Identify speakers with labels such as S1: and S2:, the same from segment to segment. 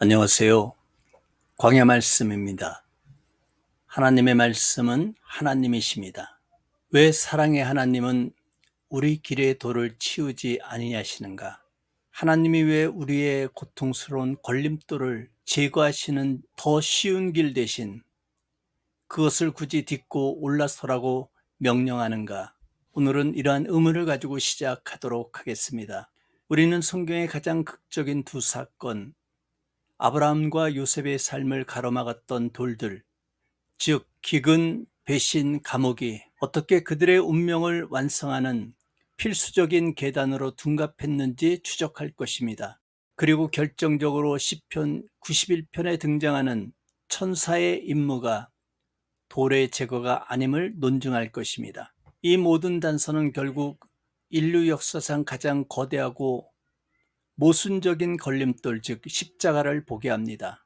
S1: 안녕하세요. 광야 말씀입니다. 하나님의 말씀은 하나님이십니다. 왜 사랑의 하나님은 우리 길의 돌을 치우지 아니하시는가? 하나님이 왜 우리의 고통스러운 걸림돌을 제거하시는 더 쉬운 길 대신 그것을 굳이 딛고 올라서라고 명령하는가? 오늘은 이러한 의문을 가지고 시작하도록 하겠습니다. 우리는 성경의 가장 극적인 두 사건, 아브라함과 요셉의 삶을 가로막았던 돌들, 즉 기근, 배신, 감옥이 어떻게 그들의 운명을 완성하는 필수적인 계단으로 둔갑했는지 추적할 것입니다. 그리고 결정적으로 시편 91편에 등장하는 천사의 임무가 돌의 제거가 아님을 논증할 것입니다. 이 모든 단서는 결국 인류 역사상 가장 거대하고 모순적인 걸림돌, 즉 십자가를 보게 합니다.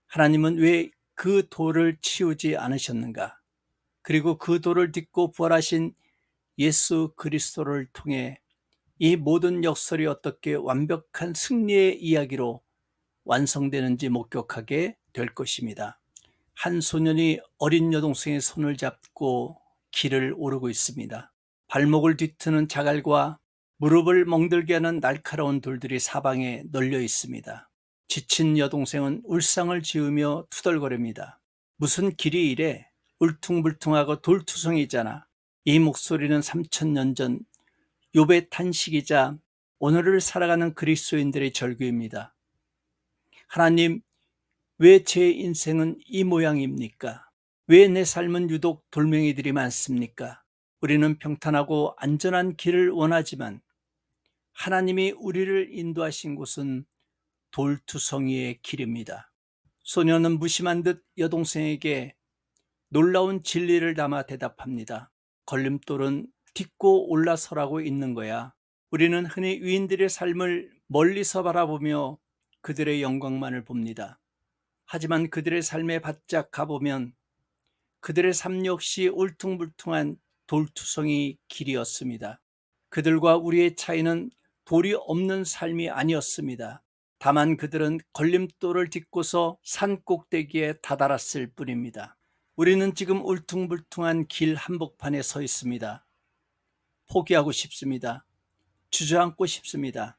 S1: 하나님은 왜 그 돌을 치우지 않으셨는가? 그리고 그 돌을 딛고 부활하신 예수 그리스도를 통해 이 모든 역설이 어떻게 완벽한 승리의 이야기로 완성되는지 목격하게 될 것입니다. 한 소년이 어린 여동생의 손을 잡고 길을 오르고 있습니다. 발목을 뒤트는 자갈과 무릎을 멍들게 하는 날카로운 돌들이 사방에 널려 있습니다. 지친 여동생은 울상을 지으며 투덜거립니다. 무슨 길이 이래? 울퉁불퉁하고 돌투성이잖아. 이 목소리는 3000년 전 욥의 탄식이자 오늘을 살아가는 그리스도인들의 절규입니다. 하나님, 왜 제 인생은 이 모양입니까? 왜 내 삶은 유독 돌멩이들이 많습니까? 우리는 평탄하고 안전한 길을 원하지만 하나님이 우리를 인도하신 곳은 돌투성이의 길입니다. 소녀는 무심한 듯 여동생에게 놀라운 진리를 담아 대답합니다. 걸림돌은 딛고 올라서라고 있는 거야. 우리는 흔히 위인들의 삶을 멀리서 바라보며 그들의 영광만을 봅니다. 하지만 그들의 삶에 바짝 가보면 그들의 삶 역시 울퉁불퉁한 돌투성이 길이었습니다. 그들과 우리의 차이는 돌이 없는 삶이 아니었습니다. 다만 그들은 걸림돌을 딛고서 산 꼭대기에 다다랐을 뿐입니다. 우리는 지금 울퉁불퉁한 길 한복판에 서 있습니다. 포기하고 싶습니다. 주저앉고 싶습니다.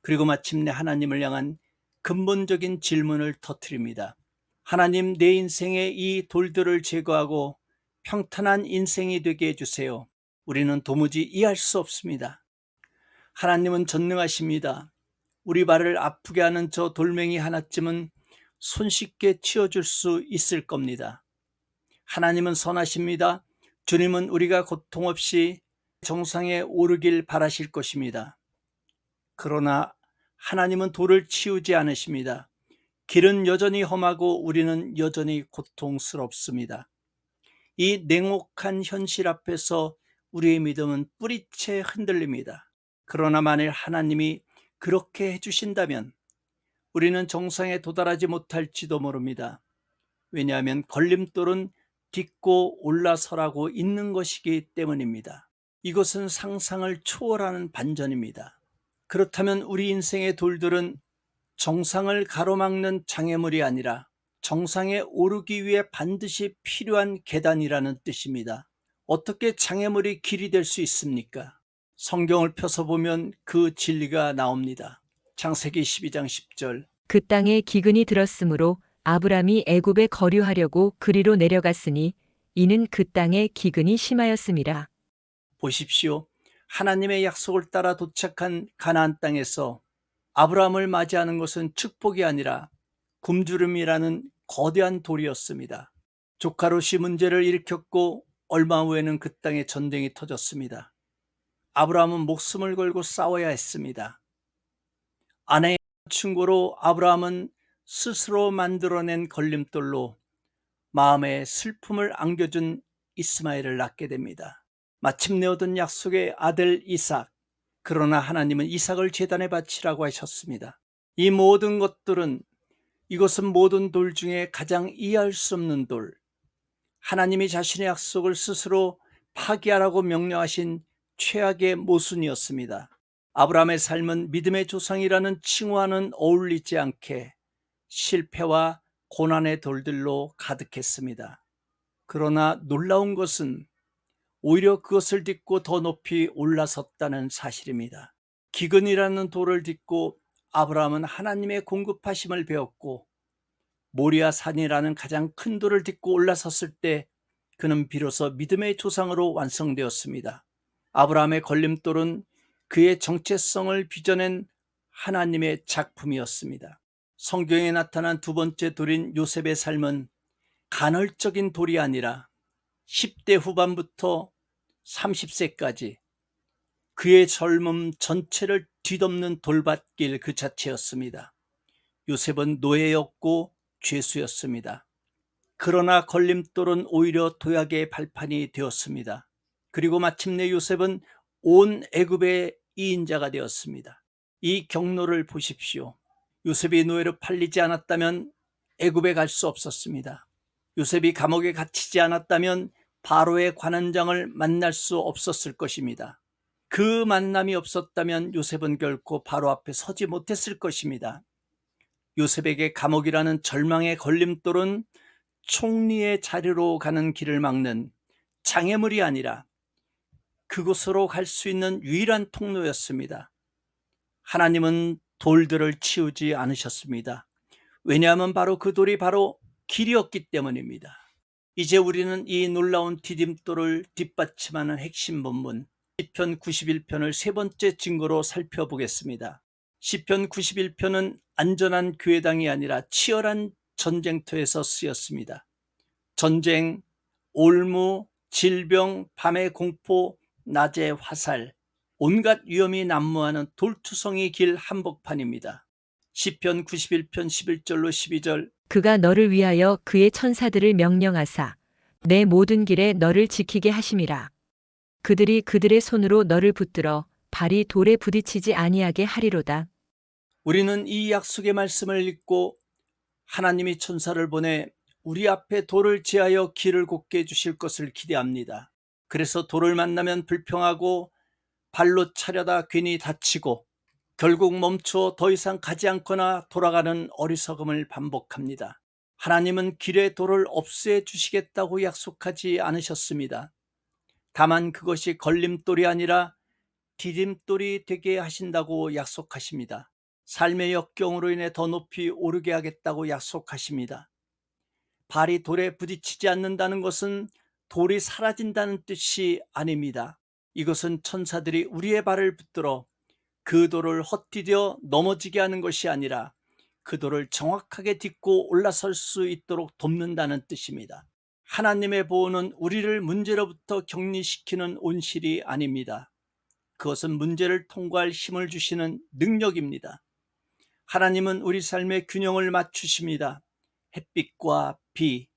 S1: 그리고 마침내 하나님을 향한 근본적인 질문을 터뜨립니다. 하나님, 내 인생의 이 돌들을 제거하고 평탄한 인생이 되게 해주세요. 우리는 도무지 이해할 수 없습니다. 하나님은 전능하십니다. 우리 발을 아프게 하는 저 돌멩이 하나쯤은 손쉽게 치워줄 수 있을 겁니다. 하나님은 선하십니다. 주님은 우리가 고통 없이 정상에 오르길 바라실 것입니다. 그러나 하나님은 돌을 치우지 않으십니다. 길은 여전히 험하고 우리는 여전히 고통스럽습니다. 이 냉혹한 현실 앞에서 우리의 믿음은 뿌리채 흔들립니다. 그러나 만일 하나님이 그렇게 해주신다면 우리는 정상에 도달하지 못할지도 모릅니다. 왜냐하면 걸림돌은 딛고 올라서라고 있는 것이기 때문입니다. 이것은 상상을 초월하는 반전입니다. 그렇다면 우리 인생의 돌들은 정상을 가로막는 장애물이 아니라 정상에 오르기 위해 반드시 필요한 계단이라는 뜻입니다. 어떻게 장애물이 길이 될 수 있습니까? 성경을 펴서 보면 그 진리가 나옵니다. 창세기 12장 10절.
S2: 그 땅에 기근이 들었으므로 아브람이 애굽에 거류하려고 그리로 내려갔으니 이는 그 땅에 기근이 심하였음이라.
S1: 보십시오. 하나님의 약속을 따라 도착한 가나안 땅에서 아브라함을 맞이하는 것은 축복이 아니라 굶주림이라는 거대한 돌이었습니다. 조카롯이 문제를 일으켰고 얼마 후에는 그 땅에 전쟁이 터졌습니다. 아브라함은 목숨을 걸고 싸워야 했습니다. 아내의 충고로 아브라함은 스스로 만들어낸 걸림돌로 마음에 슬픔을 안겨준 이스마엘을 낳게 됩니다. 마침내 얻은 약속의 아들 이삭. 그러나 하나님은 이삭을 제단에 바치라고 하셨습니다. 이 모든 것들은 이것은 모든 돌 중에 가장 이해할 수 없는 돌. 하나님이 자신의 약속을 스스로 파기하라고 명령하신 최악의 모순이었습니다. 아브라함의 삶은 믿음의 조상이라는 칭호와는 어울리지 않게 실패와 고난의 돌들로 가득했습니다. 그러나 놀라운 것은 오히려 그것을 딛고 더 높이 올라섰다는 사실입니다. 기근이라는 돌을 딛고 아브라함은 하나님의 공급하심을 배웠고, 모리아 산이라는 가장 큰 돌을 딛고 올라섰을 때 그는 비로소 믿음의 조상으로 완성되었습니다. 아브라함의 걸림돌은 그의 정체성을 빚어낸 하나님의 작품이었습니다. 성경에 나타난 두 번째 돌인 요셉의 삶은 간헐적인 돌이 아니라 10대 후반부터 30세까지 그의 젊음 전체를 뒤덮는 돌밭길 그 자체였습니다. 요셉은 노예였고 죄수였습니다. 그러나 걸림돌은 오히려 도약의 발판이 되었습니다. 그리고 마침내 요셉은 온 애굽의 이인자가 되었습니다. 이 경로를 보십시오. 요셉이 노예로 팔리지 않았다면 애굽에 갈 수 없었습니다. 요셉이 감옥에 갇히지 않았다면 바로의 관원장을 만날 수 없었을 것입니다. 그 만남이 없었다면 요셉은 결코 바로 앞에 서지 못했을 것입니다. 요셉에게 감옥이라는 절망의 걸림돌은 총리의 자리로 가는 길을 막는 장애물이 아니라 그곳으로 갈 수 있는 유일한 통로였습니다. 하나님은 돌들을 치우지 않으셨습니다. 왜냐하면 바로 그 돌이 바로 길이었기 때문입니다. 이제 우리는 이 놀라운 디딤돌을 뒷받침하는 핵심 본문 시편 91편을 세 번째 증거로 살펴보겠습니다. 시편 91편은 안전한 교회당이 아니라 치열한 전쟁터에서 쓰였습니다. 전쟁, 올무, 질병, 밤의 공포, 낮의 화살, 온갖 위험이 난무하는 돌투성이 길 한복판입니다. 시편 91편 11절로 12절
S2: 그가 너를 위하여 그의 천사들을 명령하사 내 모든 길에 너를 지키게 하심이라. 그들이 그들의 손으로 너를 붙들어 발이 돌에 부딪히지 아니하게 하리로다.
S1: 우리는 이 약속의 말씀을 읽고 하나님이 천사를 보내 우리 앞에 돌을 제하여 길을 곱게 해주실 것을 기대합니다. 그래서 돌을 만나면 불평하고 발로 차려다 괜히 다치고 결국 멈춰 더 이상 가지 않거나 돌아가는 어리석음을 반복합니다. 하나님은 길에 돌을 없애 주시겠다고 약속하지 않으셨습니다. 다만 그것이 걸림돌이 아니라 디딤돌이 되게 하신다고 약속하십니다. 삶의 역경으로 인해 더 높이 오르게 하겠다고 약속하십니다. 발이 돌에 부딪히지 않는다는 것은 돌이 사라진다는 뜻이 아닙니다. 이것은 천사들이 우리의 발을 붙들어 그 돌을 헛디뎌 넘어지게 하는 것이 아니라 그 돌을 정확하게 딛고 올라설 수 있도록 돕는다는 뜻입니다. 하나님의 보호는 우리를 문제로부터 격리시키는 온실이 아닙니다. 그것은 문제를 통과할 힘을 주시는 능력입니다. 하나님은 우리 삶의 균형을 맞추십니다. 햇빛과 비,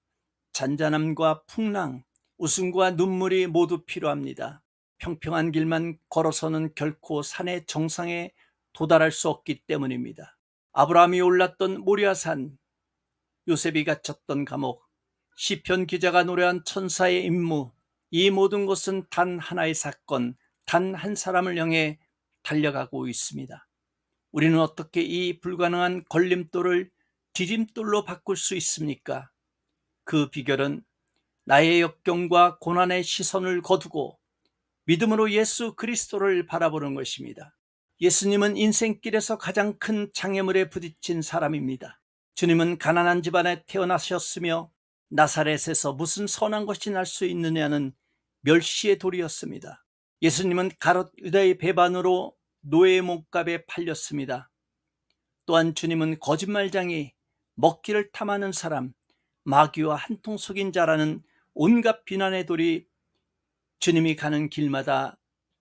S1: 잔잔함과 풍랑, 웃음과 눈물이 모두 필요합니다. 평평한 길만 걸어서는 결코 산의 정상에 도달할 수 없기 때문입니다. 아브라함이 올랐던 모리아산, 요셉이 갇혔던 감옥, 시편 기자가 노래한 천사의 임무, 이 모든 것은 단 하나의 사건, 단 한 사람을 향해 달려가고 있습니다. 우리는 어떻게 이 불가능한 걸림돌을 디딤돌로 바꿀 수 있습니까? 그 비결은 나의 역경과 고난의 시선을 거두고 믿음으로 예수 그리스도를 바라보는 것입니다. 예수님은 인생길에서 가장 큰 장애물에 부딪힌 사람입니다. 주님은 가난한 집안에 태어나셨으며 나사렛에서 무슨 선한 것이 날 수 있느냐는 멸시의 돌이었습니다. 예수님은 가롯 유다의 배반으로 노예의 몸값에 팔렸습니다. 또한 주님은 거짓말장이, 먹기를 탐하는 사람, 마귀와 한통 속인 자라는 온갖 비난의 돌이 주님이 가는 길마다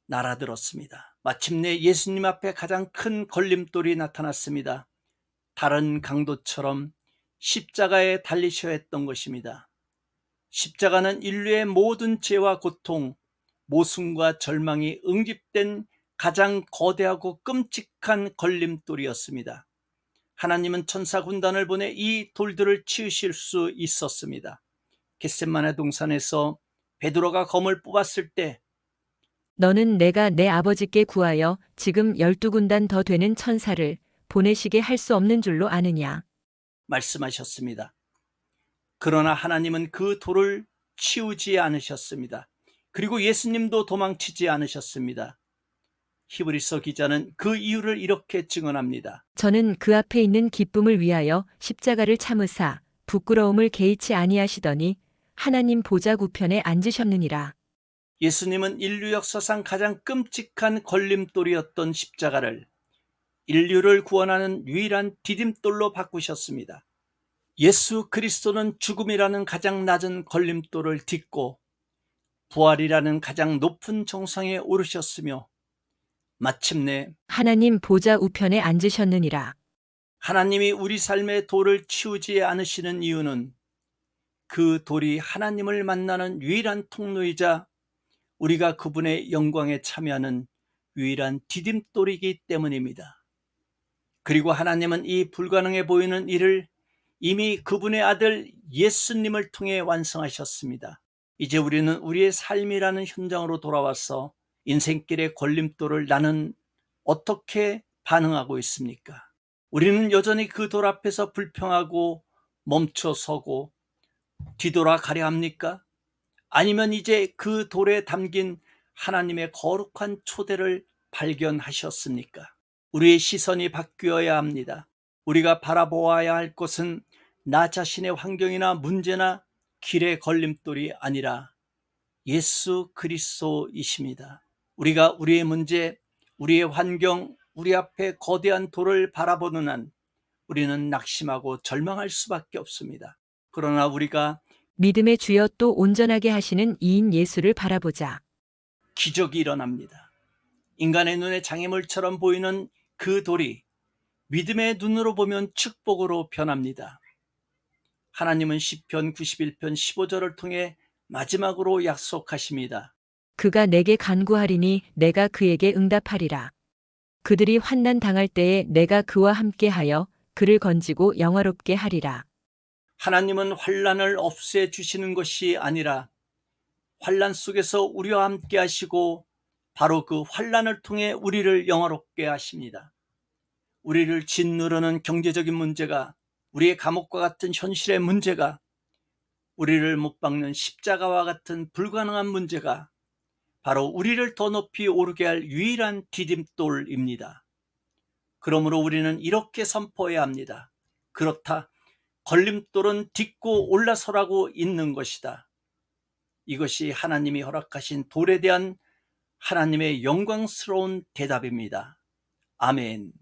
S1: 날아들었습니다. 마침내 예수님 앞에 가장 큰 걸림돌이 나타났습니다. 다른 강도처럼 십자가에 달리셔야 했던 것입니다. 십자가는 인류의 모든 죄와 고통, 모순과 절망이 응집된 가장 거대하고 끔찍한 걸림돌이었습니다. 하나님은 천사 군단을 보내 이 돌들을 치우실 수 있었습니다. 겟셋마네 동산에서 베드로가 검을 뽑았을 때
S2: 너는 내가 내 아버지께 구하여 지금 12군단 더 되는 천사를 보내시게 할 수 없는 줄로 아느냐.
S1: 말씀하셨습니다. 그러나 하나님은 그 돌을 치우지 않으셨습니다. 그리고 예수님도 도망치지 않으셨습니다. 히브리서 기자는 그 이유를 이렇게 증언합니다.
S2: 저는 그 앞에 있는 기쁨을 위하여 십자가를 참으사 부끄러움을 개의치 아니하시더니 하나님 보좌 우편에 앉으셨느니라.
S1: 예수님은 인류 역사상 가장 끔찍한 걸림돌이었던 십자가를 인류를 구원하는 유일한 디딤돌로 바꾸셨습니다. 예수 그리스도는 죽음이라는 가장 낮은 걸림돌을 딛고 부활이라는 가장 높은 정상에 오르셨으며 마침내
S2: 하나님 보좌 우편에 앉으셨느니라.
S1: 하나님이 우리 삶의 돌을 치우지 않으시는 이유는 그 돌이 하나님을 만나는 유일한 통로이자 우리가 그분의 영광에 참여하는 유일한 디딤돌이기 때문입니다. 그리고 하나님은 이 불가능해 보이는 일을 이미 그분의 아들 예수님을 통해 완성하셨습니다. 이제 우리는 우리의 삶이라는 현장으로 돌아와서 인생길의 걸림돌을 나는 어떻게 반응하고 있습니까? 우리는 여전히 그 돌 앞에서 불평하고 멈춰 서고 뒤돌아가려 합니까? 아니면 이제 그 돌에 담긴 하나님의 거룩한 초대를 발견하셨습니까? 우리의 시선이 바뀌어야 합니다. 우리가 바라보아야 할 것은 나 자신의 환경이나 문제나 길의 걸림돌이 아니라 예수 그리스도이십니다. 우리가 우리의 문제, 우리의 환경, 우리 앞에 거대한 돌을 바라보는 한 우리는 낙심하고 절망할 수밖에 없습니다. 그러나 우리가
S2: 믿음의 주여 또 온전하게 하시는 이인 예수를 바라보자.
S1: 기적이 일어납니다. 인간의 눈에 장애물처럼 보이는 그 돌이 믿음의 눈으로 보면 축복으로 변합니다. 하나님은 시편 91편 15절을 통해 마지막으로 약속하십니다.
S2: 그가 내게 간구하리니 내가 그에게 응답하리라. 그들이 환난 당할 때에 내가 그와 함께하여 그를 건지고 영화롭게 하리라.
S1: 하나님은 환난을 없애주시는 것이 아니라 환난 속에서 우리와 함께 하시고 바로 그 환난을 통해 우리를 영화롭게 하십니다. 우리를 짓누르는 경제적인 문제가, 우리의 감옥과 같은 현실의 문제가, 우리를 못 박는 십자가와 같은 불가능한 문제가 바로 우리를 더 높이 오르게 할 유일한 디딤돌입니다. 그러므로 우리는 이렇게 선포해야 합니다. 그렇다. 걸림돌은 딛고 올라서라고 있는 것이다. 이것이 하나님이 허락하신 돌에 대한 하나님의 영광스러운 대답입니다. 아멘.